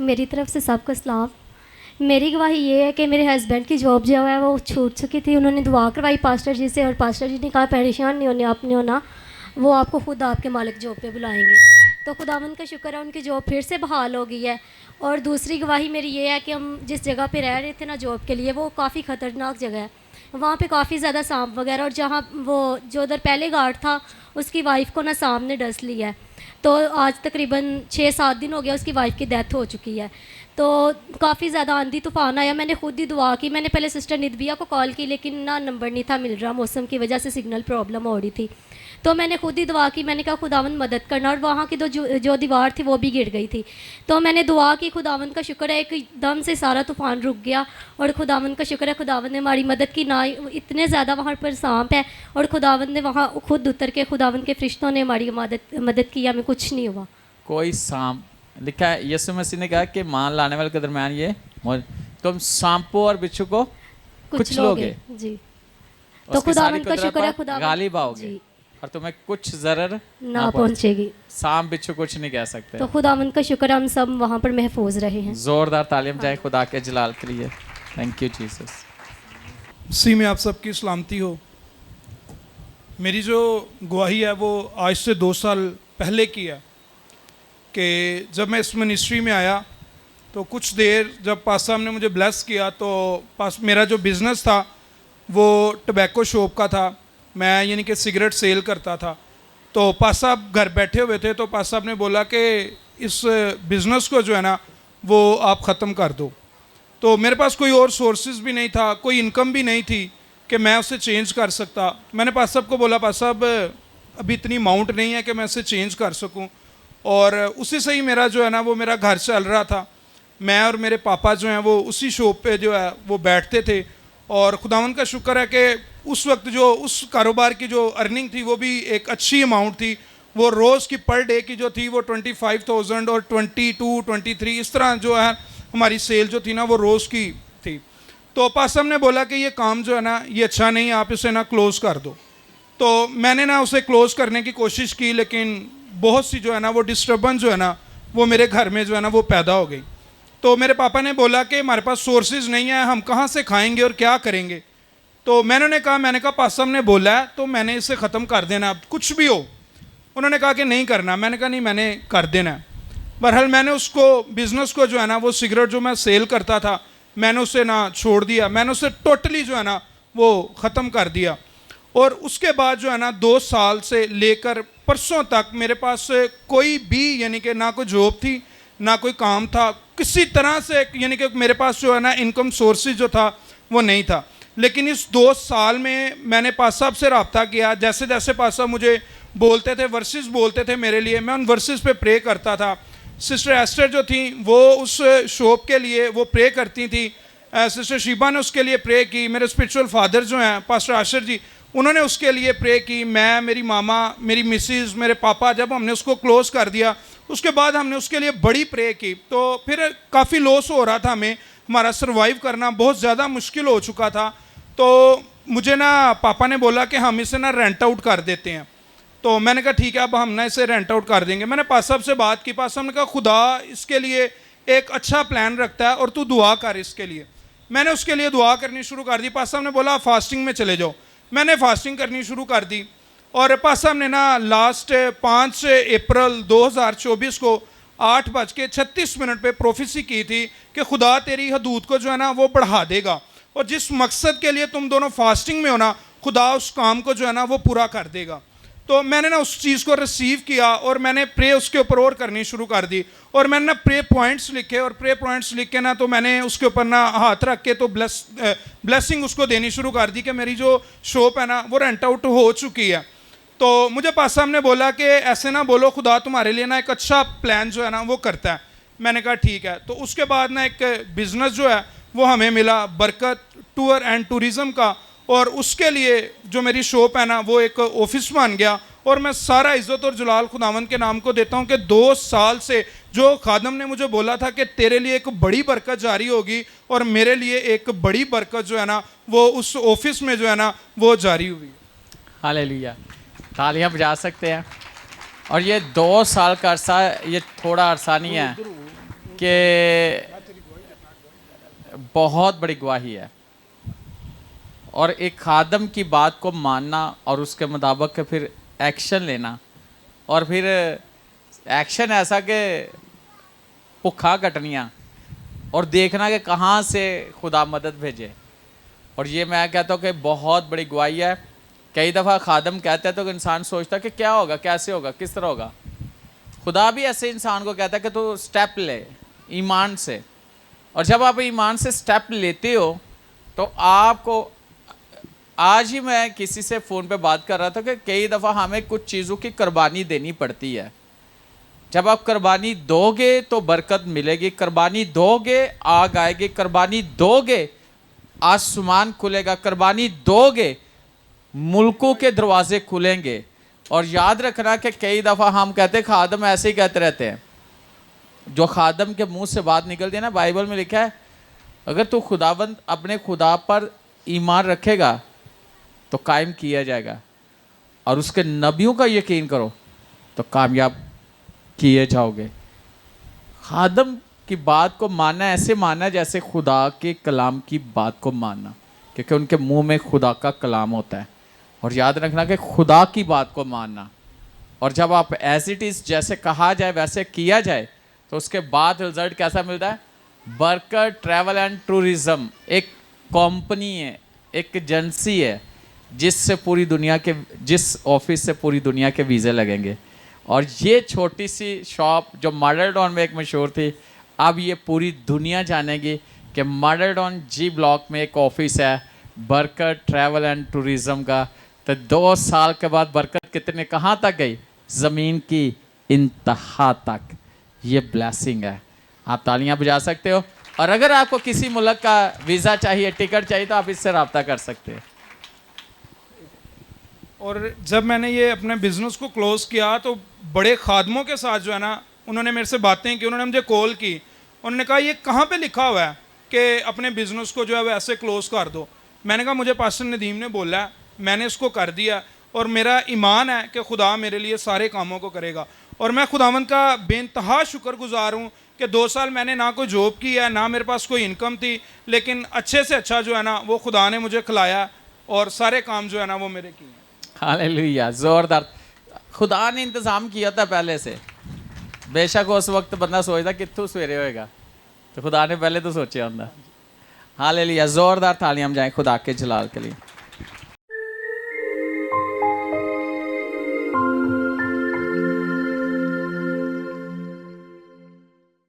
मेरी तरफ से सबको सलाम। मेरी गवाही ये है कि मेरे हस्बैंड की जॉब जो है वो छूट चुकी थी। उन्होंने दुआ करवाई पास्टर जी से और पास्टर जी ने कहा परेशान नहीं होने आपने होना, वो आपको खुद आपके मालिक जॉब पे बुलाएंगे। तो खुदावंद का शुक्र है उनकी जॉब फिर से बहाल हो गई है। और दूसरी गवाही मेरी ये है कि हम जिस जगह पे रह रहे थे ना जॉब के लिए, वो काफ़ी ख़तरनाक जगह है। वहाँ पे काफ़ी ज़्यादा सांप वगैरह, और जहाँ वो जो उधर पहले गार्ड था उसकी वाइफ को ना सांप ने डस लिया है। तो आज तकरीबन 6-7 दिन हो गया उसकी वाइफ की डेथ हो चुकी है। तो काफ़ी ज़्यादा आंधी तूफ़ान आया, मैंने खुद ही दुआ की। मैंने पहले सिस्टर निदबिया को कॉल की लेकिन ना नंबर नहीं था मिल रहा, मौसम की वजह से सिग्नल प्रॉब्लम हो रही थी। तो मैंने खुद ही दुआ की, मैंने कहा खुदावंद मदद करना। और वहाँ की जो दीवार थी वो भी गिर गई थी। तो मैंने दुआ की, खुदावंद का शुक्र है एकदम से सारा तूफ़ान रुक गया। और खुदावंद का शुक्र है खुदावंद ने हमारी मदद की। ना इतने ज़्यादा वहाँ पर सांप है और खुदावंद ने वहाँ खुद उतर के खुदावंद के फरिश्तों ने हमारी मदद की, हमें कुछ नहीं हुआ। कोई सांप लिखा है, यीशु मसीह ने कहा कि मान लाने वाले के दरमियान ये तुम सांपों और बिच्छू को कुछ लोगे जी। तो खुदावंद का शुक्र है खुदा गालिब आओगे और तुम्हें कुछ जरर ना पहुंचेगी। सांप बिच्छू कुछ नहीं कह सकते। तो खुदावंद का शुक्र हम सब वहाँ पर महफूज रहे हैं। जोरदार तालीम जाए खुदा के जलाल के लिए। Thank you Jesus. मसीह में आप सबकी सलामती हो। मेरी जो गवाही है वो आज से 2 साल पहले की है कि जब मैं इस मिनिस्ट्री में आया तो कुछ देर जब पास साहब ने मुझे ब्लेस किया तो पास मेरा जो बिज़नेस था वो टबैको शॉप का था। मैं यानी कि सिगरेट सेल करता था। तो पास साहब घर बैठे हुए थे तो पास साहब ने बोला कि इस बिज़नेस को जो है ना वो आप ख़त्म कर दो। तो मेरे पास कोई और सोर्सेज भी नहीं था, कोई इनकम भी नहीं थी कि मैं उसे चेंज कर सकता। मैंने पास साहब को बोला पास साहब अभी इतनी अमाउंट नहीं है कि मैं उसे चेंज कर सकूं। और उसी से ही मेरा जो है ना वो मेरा घर चल रहा था। मैं और मेरे पापा जो हैं वो उसी शॉप पे जो है वो बैठते थे। और खुदावंद का शुक्र है कि उस वक्त जो उस कारोबार की जो अर्निंग थी वो भी एक अच्छी अमाउंट थी। वो रोज़ की पर डे की जो थी वो 25,000 और 22, 23 इस तरह जो है हमारी सेल जो थी ना वो रोज़ की थी। तो पास साहब ने बोला कि ये काम जो है ना ये अच्छा नहीं, आप इसे ना क्लोज़ कर दो। तो मैंने ना उसे क्लोज़ करने की कोशिश की लेकिन बहुत सी जो है ना वो डिस्टर्बेंस जो है ना वो मेरे घर में जो है ना वो पैदा हो गई। तो मेरे पापा ने बोला कि हमारे पास सोर्सेज नहीं है, हम कहाँ से खाएंगे और क्या करेंगे। तो मैंने कहा पास साहब ने बोला है तो मैंने इसे ख़त्म कर देना, अब कुछ भी हो। उन्होंने कहा कि नहीं करना। मैंने कहा नहीं, मैंने कर देना है। बहरहाल मैंने उसको बिज़नेस को जो है ना वो सिगरेट जो मैं सेल करता था मैंने उसे ना छोड़ दिया, मैंने उसे टोटली जो है ना वो ख़त्म कर दिया। और उसके बाद जो है ना 2 साल से लेकर परसों तक मेरे पास कोई भी यानी कि ना कोई जॉब थी ना कोई काम था, किसी तरह से यानी कि मेरे पास जो है ना इनकम सोर्सेज जो था वो नहीं था। लेकिन इस 2 साल में मैंने पास साहब से रब्ता किया। जैसे जैसे पास साहब मुझे बोलते थे, वर्सेस बोलते थे मेरे लिए, मैं उन वर्सेस पे प्रे करता था। सिस्टर एस्टर जो थी वो उस शॉप के लिए वो प्रे करती थी। सिस्टर शीबा ने उसके लिए प्रे की। मेरे स्पिरिचुअल फादर जो हैं पास्टर आशर जी, उन्होंने उसके लिए प्रे की। मैं, मेरी मामा, मेरी मिसेस, मेरे पापा, जब हमने उसको क्लोज़ कर दिया उसके बाद हमने उसके लिए बड़ी प्रे की। तो फिर काफ़ी लॉस हो रहा था, हमें हमारा सर्वाइव करना बहुत ज़्यादा मुश्किल हो चुका था। तो मुझे ना पापा ने बोला कि हम इसे ना रेंट आउट कर देते हैं। तो मैंने कहा ठीक है, अब हम ना इसे रेंट आउट कर देंगे। मैंने पास साहब से बात की। पास साहब ने कहा खुदा इसके लिए एक अच्छा प्लान रखता है और तू दुआ कर इसके लिए। मैंने उसके लिए दुआ करनी शुरू कर दी। पास साहब ने बोला फास्टिंग में चले जाओ। मैंने फास्टिंग करनी शुरू कर दी। और पास साहब ने ना लास्ट 5 अप्रैल 2024 को 8:36 पे प्रोफेसी की थी कि खुदा तेरी हदूद को जो है ना वो बढ़ा देगा और जिस मकसद के लिए तुम दोनों फास्टिंग में हो ना खुदा उस काम को जो है ना वो पूरा कर देगा। तो मैंने ना उस चीज़ को रिसीव किया और मैंने प्रे उसके ऊपर और करनी शुरू कर दी। और मैंने ना प्रे पॉइंट्स लिखे और प्रे पॉइंट्स लिख के ना तो मैंने उसके ऊपर ना हाथ रख के तो ब्लेसिंग उसको देनी शुरू कर दी कि मेरी जो शॉप है ना वो रेंट आउट हो चुकी है। तो मुझे पास साहब ने बोला कि ऐसे ना बोलो, खुदा तुम्हारे लिए ना एक अच्छा प्लान जो है ना वो करता है। मैंने कहा ठीक है। तो उसके बाद ना एक बिज़नेस जो है वो हमें मिला, बरकत टूर एंड टूरिज़म का। और उसके लिए जो मेरी शॉप है ना वो एक ऑफिस बन गया। और मैं सारा इज़्ज़त और जलाल खुदावंद के नाम को देता हूँ कि 2 साल से जो खादम ने मुझे बोला था कि तेरे लिए एक बड़ी बरकत जारी होगी और मेरे लिए एक बड़ी बरकत जो है ना वो उस ऑफिस में जो है ना वो जारी हुई। हालेलुया, तालियां बजा सकते हैं। और ये 2 साल का अरसा, ये थोड़ा अरसा नहीं है। कि बहुत बड़ी गवाही है। और एक खादम की बात को मानना और उसके मुताबिक फिर एक्शन लेना, और फिर एक्शन ऐसा कि भुखा कटनियाँ और देखना कि कहाँ से खुदा मदद भेजे। और ये मैं कहता हूँ कि बहुत बड़ी गवाही है। कई दफ़ा खादम कहता है तो इंसान सोचता है कि क्या होगा, कैसे होगा, किस तरह होगा। खुदा भी ऐसे इंसान को कहता है कि तू स्टेप ले ईमान से। और जब आप ईमान से स्टेप लेते हो तो आपको, आज ही मैं किसी से फ़ोन पे बात कर रहा था कि कई दफ़ा हमें कुछ चीज़ों की कुर्बानी देनी पड़ती है। जब आप कुर्बानी दोगे तो बरकत मिलेगी, कुर्बानी दोगे आग आएगी, कुर्बानी दोगे आसमान खुलेगा, कुर्बानी दोगे मुल्कों के दरवाजे खुलेंगे। और याद रखना कि कई दफ़ा हम कहते खादम ऐसे ही कहते रहते हैं, जो खादम के मुंह से बात निकलती है ना, बाइबल में लिखा है अगर तू खुदावंद अपने खुदा पर ईमान रखेगा तो कायम किया जाएगा, और उसके नबियों का यकीन करो तो कामयाब किए जाओगे। खादम की बात को मानना ऐसे मानना जैसे खुदा के कलाम की बात को मानना, क्योंकि उनके मुंह में खुदा का कलाम होता है। और याद रखना कि खुदा की बात को मानना, और जब आप एज इट इज़ जैसे कहा जाए वैसे किया जाए तो उसके बाद रिजल्ट कैसा मिलता है। बरकत ट्रैवल एंड टूरिज़्म एक कंपनी है, एक एजेंसी है जिससे पूरी दुनिया के, जिस ऑफिस से पूरी दुनिया के वीज़े लगेंगे। और ये छोटी सी शॉप जो मॉडल टाउन में एक मशहूर थी, अब ये पूरी दुनिया जानेगी कि मॉडल टाउन जी ब्लॉक में एक ऑफिस है बरकत ट्रैवल एंड टूरिज़्म का। तो 2 साल के बाद बरकत कितने कहाँ तक गई, ज़मीन की इंतहा तक। ये ब्लेसिंग है। आप तालियां बजा सकते हो। और अगर आपको किसी मुल्क का वीज़ा चाहिए, टिकट चाहिए, तो आप इससे रब्ता कर सकते हैं। और जब मैंने ये अपने बिज़नेस को क्लोज़ किया तो बड़े खादमों के साथ जो है ना, उन्होंने मेरे से बातें की, उन्होंने मुझे कॉल की, उन्होंने कहा ये कहाँ पे लिखा हुआ है कि अपने बिज़नेस को जो है वो ऐसे क्लोज़ कर दो। मैंने कहा मुझे पास्टर नदीम ने बोला है, मैंने इसको कर दिया, और मेरा ईमान है कि खुदा मेरे लिए सारे कामों को करेगा। और मैं खुदावंद का बेइंतहा शुक्रगुजार हूँ कि 2 साल मैंने ना कोई जॉब की है, ना मेरे पास कोई इनकम थी, लेकिन अच्छे से अच्छा जो है ना वो खुदा ने मुझे खिलाया, और सारे काम जो है ना वो मेरे किए। हालेलुया, जोरदार। खुदा ने इंतज़ाम किया था पहले से। बेशक उस वक्त बंदा सोचता कित्थू सवेरे होएगा, तो खुदा ने पहले तो सोचा होंगे। हालेलुया, जोरदार तालियां बजाएं खुदा के जलाल के लिए।